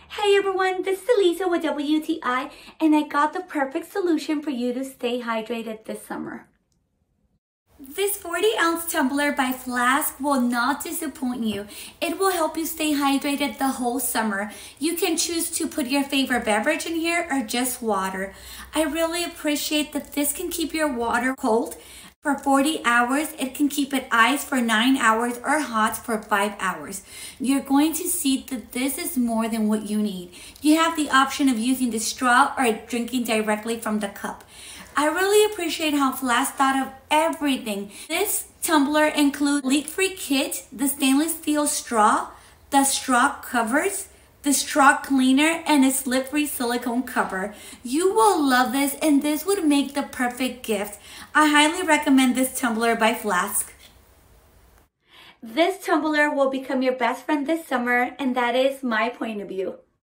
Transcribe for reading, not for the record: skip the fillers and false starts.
Hey everyone, this is Elisa with WTI, and I got the perfect solution for you to stay hydrated this summer. This 40-ounce tumbler by FLASC will not disappoint you. It will help you stay hydrated the whole summer. You can choose to put your favorite beverage in here or just water. I really appreciate that this can keep your water cold for 40 hours. It can keep it iced for 9 hours or hot for 5 hours. You're going to see that this is more than what you need. You have the option of using the straw or drinking directly from the cup. I really appreciate how FLASC thought of everything. This tumbler includes leak-free kit, the stainless steel straw, the straw covers, the straw cleaner, and a slip-free silicone cover. You will love this, and this would make the perfect gift. I highly recommend this tumbler by FLASC. This tumbler will become your best friend this summer, and that is my point of view.